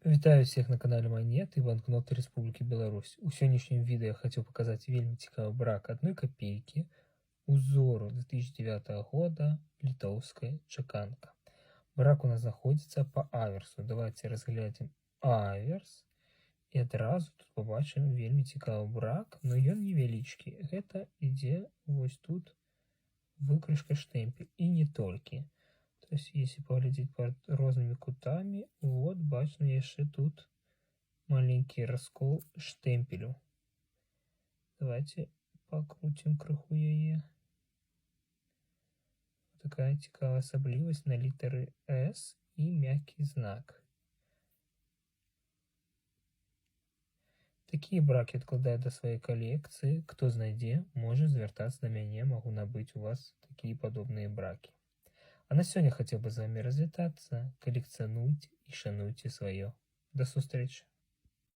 Вітаю всех на канале Монет і банкноты Рэспублікі Беларусь. У сённяшнім відэо я хацеў паказаць вельмі цікавы брак 1 копейкі узору 2009 года літоўская чаканка. Брак у нас знаходзіцца па аверсу. Давайте разглядзім аверс і адразу тут побачым вельмі цікавы брак, но ён невялічкі. Гэта ідзе вось тут выкрышка штемпель і не толькі. То есть, если поглядеть под разными кутами, вот бачно еще тут маленький раскол штемпелю. Давайте покрутим крыху яе. Вот такая цікавая асаблівасць на літары S и мягкий знак. Такие браки откладаю до своей коллекции. Кто знайдзе, можа звяртацца на мяне, могу набыць у вас такие подобные браки. А на сегодня хотел бы с вами развітаться. Коллекционуйте и шануйте свое. До встречи.